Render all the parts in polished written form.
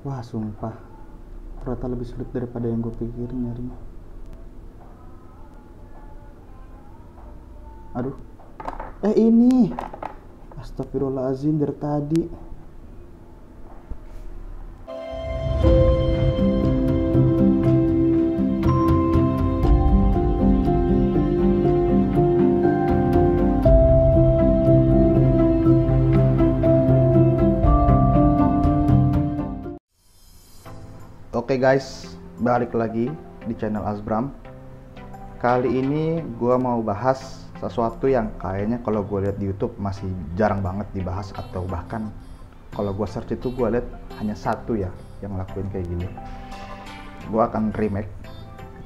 Wah sumpah, ternyata lebih sulit daripada yang gue pikirin nyarinya. Aduh, ini astagfirullahaladzim dari tadi. Oke guys, balik lagi di channel Azbram. Kali ini gue mau bahas sesuatu yang kayaknya kalau gue lihat di YouTube masih jarang banget dibahas, atau bahkan kalau gue search itu gue lihat hanya satu ya yang ngelakuin kayak gini. Gue akan remake,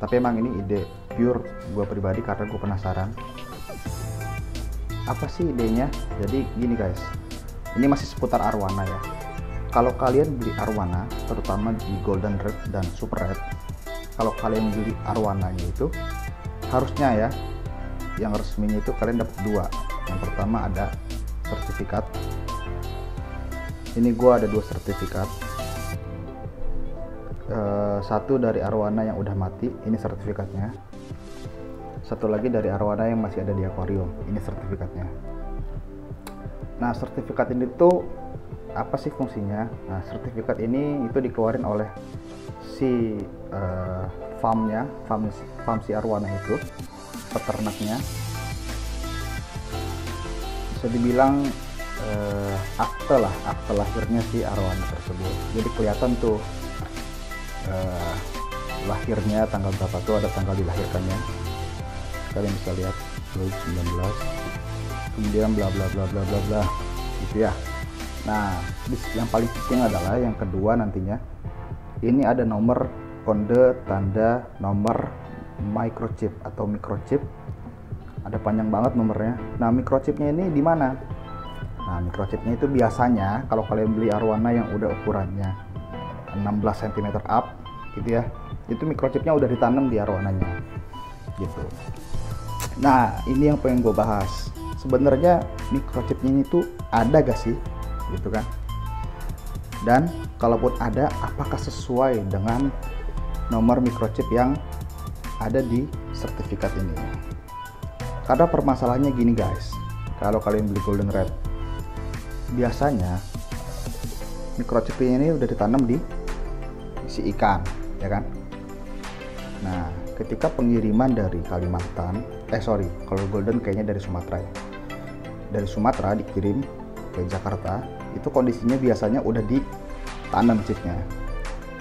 tapi emang ini ide pure gue pribadi karena gue penasaran. Apa sih idenya? Jadi gini guys, ini masih seputar arwana ya. Kalau kalian beli arwana, terutama di golden red dan super red, kalau kalian beli arwananya itu harusnya ya, yang resminya itu kalian dapat dua. Yang pertama ada sertifikat. Ini gua ada dua sertifikat. Satu dari arwana yang udah mati, ini sertifikatnya. Satu lagi dari arwana yang masih ada di akuarium, ini sertifikatnya. Nah, sertifikat ini tuh apa sih fungsinya? Nah, sertifikat ini itu dikeluarin oleh si farm si arwana itu, peternaknya. Bisa dibilang akte lahirnya si arwana tersebut. Jadi kelihatan tuh lahirnya tanggal berapa, tuh ada tanggal dilahirkannya. Kalian bisa lihat 2019, kemudian bla bla bla bla bla bla gitu ya. Nah, yang paling penting adalah yang kedua nantinya. Ini ada nomor kode tanda nomor microchip atau microchip. Ada panjang banget nomornya. Nah, microchipnya ini di mana? Nah, microchipnya itu biasanya kalau kalian beli arwana yang udah ukurannya 16 cm up gitu ya, itu microchipnya udah ditanam di arwananya gitu. Nah, ini yang pengen gue bahas. Sebenarnya microchipnya ini tuh ada gak sih? Gitu kan. Dan kalaupun ada, apakah sesuai dengan nomor microchip yang ada di sertifikat ini? Karena permasalahannya gini guys, kalau kalian beli golden red, biasanya microchipnya ini udah ditanam di si ikan ya kan. Nah, ketika pengiriman dari Kalimantan, kalau golden kayaknya dari Sumatera ya, dari Sumatera dikirim ke Jakarta, itu kondisinya biasanya udah ditanam chipnya.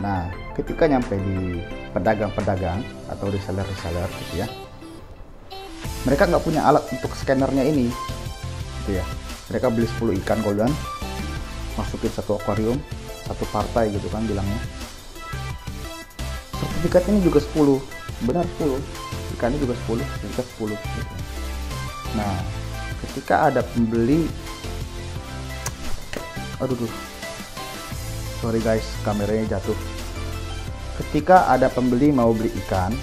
Nah, ketika nyampe di pedagang-pedagang atau reseller gitu ya, mereka nggak punya alat untuk scannernya ini gitu ya. Mereka beli 10 ikan golden, masukin satu akuarium, satu partai gitu kan bilangnya. Sertifikat ini juga 10, benar 10, ikannya juga 10, sertifikat 10 gitu. Nah, ketika ada pembeli, sorry guys, kameranya jatuh. Ketika ada pembeli mau beli ikan,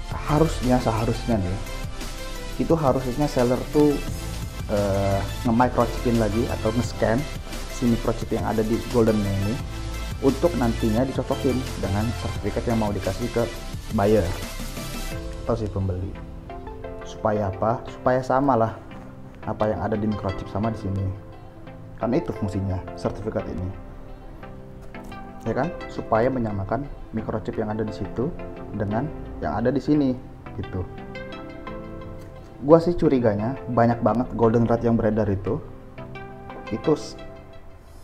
seharusnya nih, itu harusnya seller tuh nge-microchipin lagi atau nge-scan si microchip yang ada di goldennya ini, untuk nantinya dicocokin dengan sertifikat yang mau dikasih ke buyer atau si pembeli. Supaya apa? Supaya sama lah apa yang ada di microchip sama di sini. Karena itu fungsinya sertifikat ini, ya kan, supaya menyamakan microchip yang ada di situ dengan yang ada di sini gitu. Gua sih curiganya banyak banget golden red yang beredar itu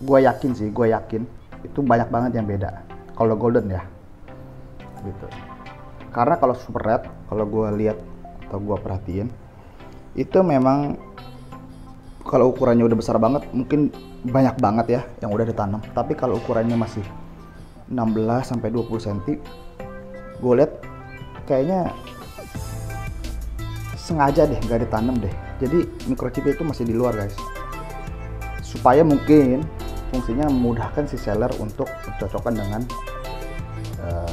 gue yakin itu banyak banget yang beda kalau golden ya gitu. Karena kalau super red, kalau gue lihat atau gue perhatiin, itu memang kalau ukurannya udah besar banget, mungkin banyak banget ya yang udah ditanam. Tapi kalau ukurannya masih 16 sampai 20 cm, gue lihat kayaknya sengaja deh nggak ditanam deh. Jadi microchip itu masih di luar guys, supaya mungkin fungsinya memudahkan si seller untuk mencocokkan dengan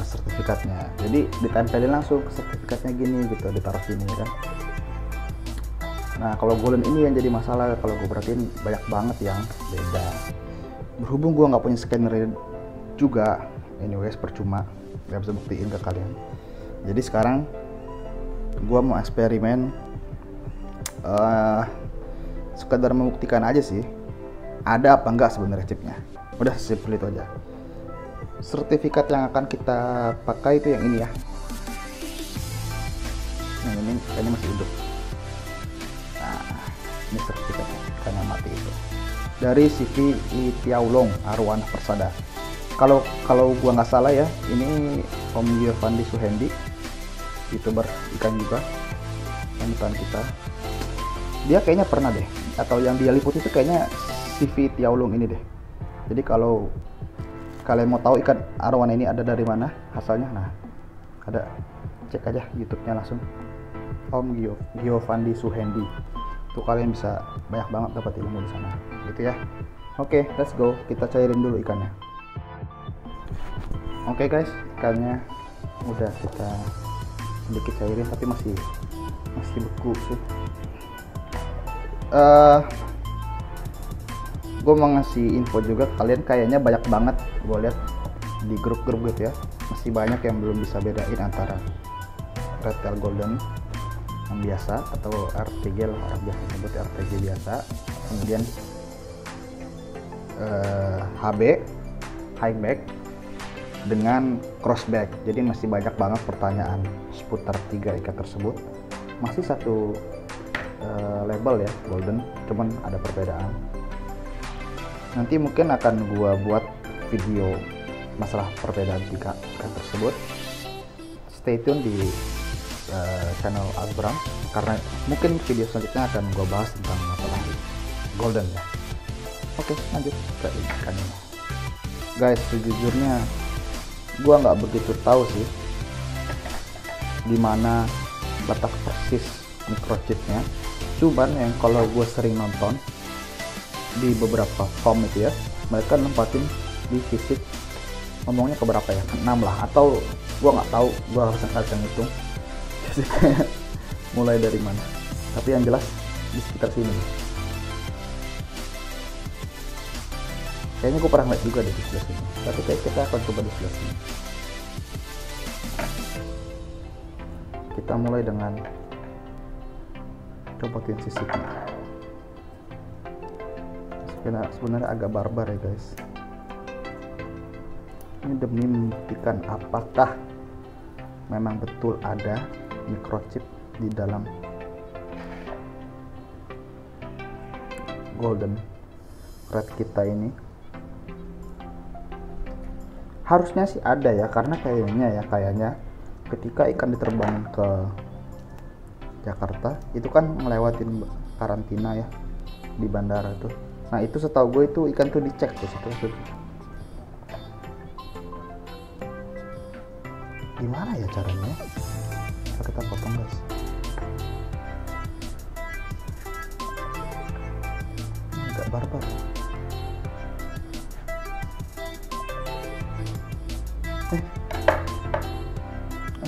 sertifikatnya. Jadi ditempelin langsung ke sertifikatnya gini gitu, ditaruh sini kan. Nah, kalau golden ini yang jadi masalah, kalau gue perhatiin banyak banget yang beda. Berhubung gue nggak punya scanner juga, anyways percuma, nggak bisa buktiin ke kalian. Jadi sekarang gue mau eksperimen, sekedar membuktikan aja sih ada apa enggak sebenarnya chipnya. Udah simpel itu aja. Sertifikat yang akan kita pakai itu yang ini ya. Nah ini kayaknya masih hidup. Nah ini sertifikatnya karena mati itu. Dari CV Tiaulong Arwana Persada. Kalau gua nggak salah ya, ini Om Giovanni Suhendi, YouTuber ikan juga, panutan kita. Dia kayaknya pernah deh, atau yang dia liput itu kayaknya CV Tiaulong ini deh. Jadi kalau kalian mau tahu ikan arwana ini ada dari mana asalnya, nah ada, cek aja YouTube-nya langsung Om Giovanni Suhendi. Tuh kalian bisa banyak banget dapat ilmu di sana, gitu ya. Oke, let's go. Kita cairin dulu ikannya. Oke guys, ikannya udah kita sedikit cairin, tapi masih beku sih. Gue mau ngasih info juga, kalian kayaknya banyak banget gue lihat di grup-grup gitu ya, masih banyak yang belum bisa bedain antara red tail golden yang biasa atau RTG lah, biasa sebut RTG biasa, kemudian HB high back dengan crossback. Jadi masih banyak banget pertanyaan seputar tiga ikan tersebut. Masih satu label ya, golden, cuman ada perbedaan. Nanti mungkin akan gua buat video masalah perbedaan tiga ikan tersebut. Stay tune di channel Asbram, karena mungkin video selanjutnya akan gua bahas tentang masalah golden ya. Oke, lanjut ke ikannya. Guys, sejujurnya gua nggak begitu tahu sih dimana letak persis microchipnya. Cuman yang kalau gue sering nonton di beberapa form itu ya, mereka nempatin di fisik, ngomongnya ke berapa ya, 6 lah, atau gue nggak tahu, gue harus ngitung mulai dari mana, tapi yang jelas di sekitar sini. Kayaknya gue pernah lihat juga di sebelah sini, tapi kayak kita akan coba di sebelah sini. Kita mulai dengan copotin sisiknya. Sebenarnya agak barbar ya guys. Ini demi membuktikan apakah memang betul ada microchip di dalam golden red kita ini. Harusnya sih ada ya, karena kayaknya ketika ikan diterbangin ke Jakarta itu kan ngelewatin karantina ya di bandara tuh. Nah itu setahu gue itu ikan tuh dicek tuh situ. Gimana ya caranya? Kita potong guys. Agak barbar.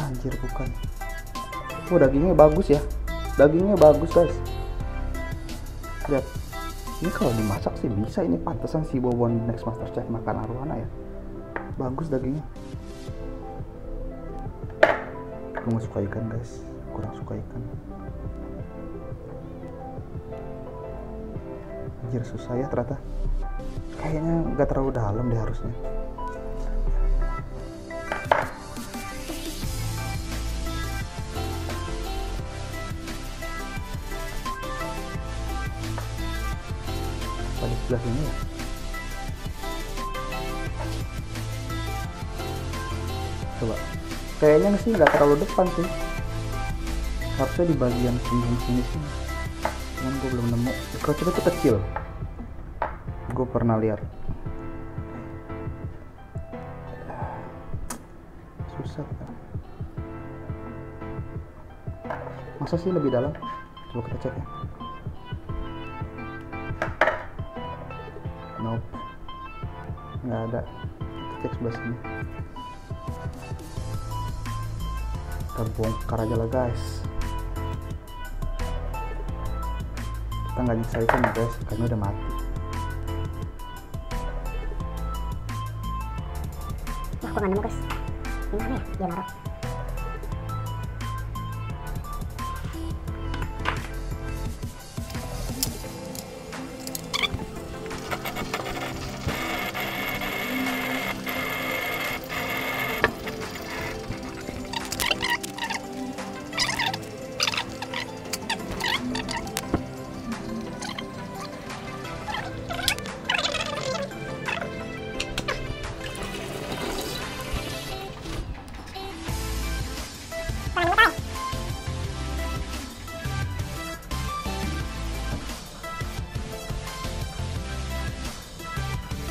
Anjir bukan. Oh dagingnya bagus ya. Dagingnya bagus guys. Lihat. Ini kalau dimasak sih bisa, ini pantesan si Bobon Next Master Chef makan arwana ya. Bagus dagingnya. Gue gak suka ikan guys, kurang suka ikan. Anjir susah ya ternyata. Kayaknya gak terlalu dalam deh harusnya. Di sebelah sini ya. Coba. Kayaknya sih nggak terlalu depan sih. Harusnya di bagian sini sih. Cuman gue belum nemu. Microchip itu kecil. Gue pernah lihat. Susah kan. Masa sih lebih dalam? Coba kita cek ya. Nope, nggak ada. Kita cek sebelah sini. Kita bongkar aja lah guys. Kita nggak nyiksa ikan ya guys, ikannya udah mati. Aku nggak nemu guys. Ini mana ya dia naruh?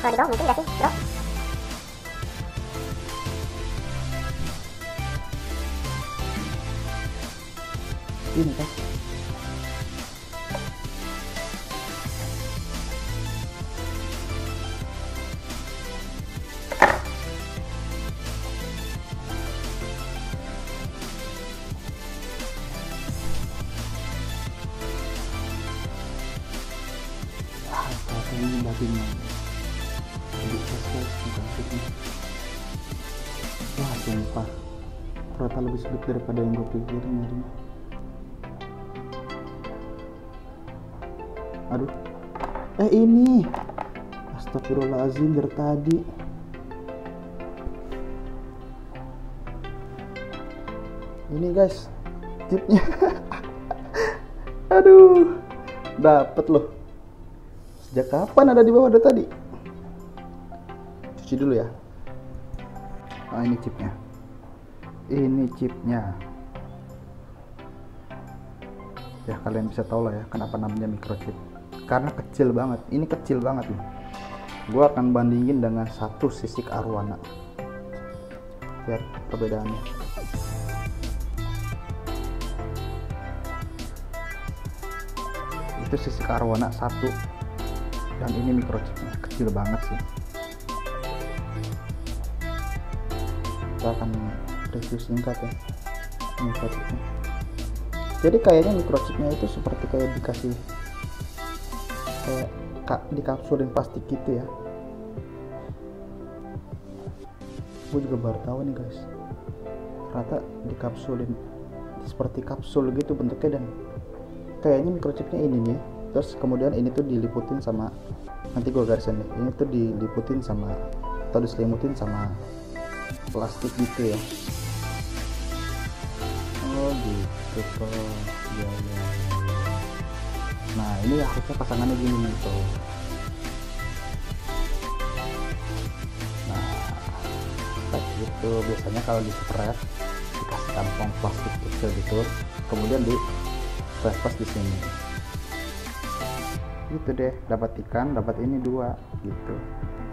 Kalau di bawah mungkin nggak sih bro? Ini kan ini baginya. Wah sumpah, ternyata lebih sulit daripada yang gue pikirin nyarinya. Aduh, ini astagfirullahaladzim dari tadi. Ini guys tipnya. Aduh, dapet loh. Sejak kapan ada di bawah dari tadi? Cuci dulu ya. Nah ini chipnya. Ini chipnya. Ya kalian bisa tahu lah ya kenapa namanya microchip. Karena kecil banget. Ini kecil banget nih. Gua akan bandingin dengan satu sisik arwana. Lihat perbedaannya. Itu sisik arwana satu. Dan ini microchipnya kecil banget sih. Kita akan review singkat ya microchipnya. Jadi kayaknya microchipnya itu seperti kayak dikasih kayak dikapsulin plastik gitu ya. Gue juga baru tahu nih guys, ternyata dikapsulin seperti kapsul gitu bentuknya. Dan kayaknya microchipnya ini nih, terus kemudian ini tuh diliputin sama, nanti gue garisin deh, ini tuh diliputin sama atau diselimutin sama plastik gitu ya. Oh gitu toh ya, ya. Nah ini harusnya pasangannya gini nih tuh. Nah kayak gitu biasanya kalau di spread dikasih kantong plastik kecil gitu, kemudian di press di sini gitu deh, dapat ikan, dapat ini dua gitu,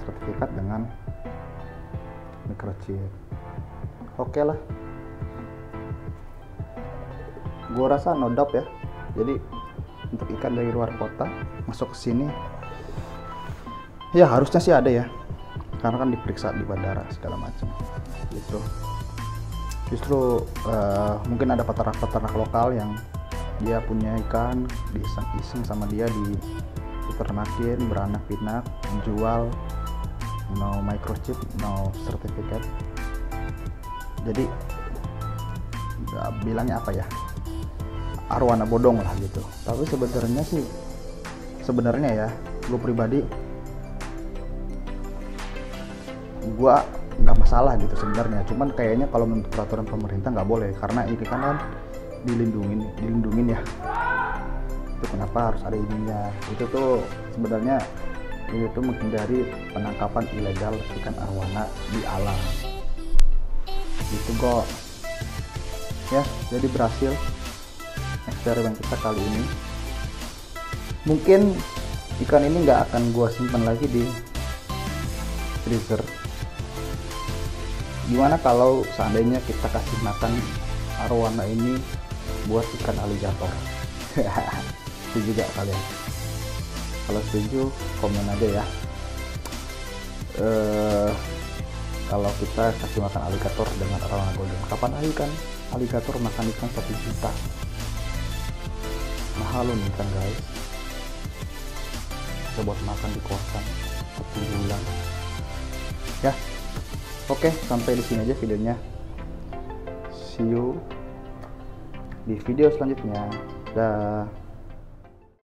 sertifikat dengan microchip. Oke lah, gua rasa no doubt ya. Jadi untuk ikan dari luar kota masuk ke sini ya harusnya sih ada ya, karena kan diperiksa di bandara segala macam gitu. Justru mungkin ada peternak-peternak lokal yang dia punya ikan, diiseng-iseng sama dia diternakin, beranak pinak, menjual, no microchip, no certificate. Jadi bilangnya apa ya, arwana bodong lah gitu. Tapi sebenarnya ya, gue pribadi gue nggak masalah gitu sebenarnya. Cuman kayaknya kalau menurut peraturan pemerintah nggak boleh, karena ini kan dilindungin ya. Itu kenapa harus ada ininya. Itu tuh sebenarnya itu menghindari penangkapan ilegal ikan arwana di alam gitu kok ya. Jadi berhasil eksperimen kita kali ini. Mungkin ikan ini nggak akan gua simpan lagi di freezer. Gimana kalau seandainya kita kasih makan arwana ini buat ikan aligator? Setuju juga kalian? Kalau setuju komen aja ya. Kalau kita kasih makan aligator dengan arwana golden, kapan lagi kan aligator makan ikan 1 juta? Mahal loh nih kan guys. Kita buat makan di kosan 1 bulan ya. Oke, sampai di sini aja videonya. See you di video selanjutnya. Dah.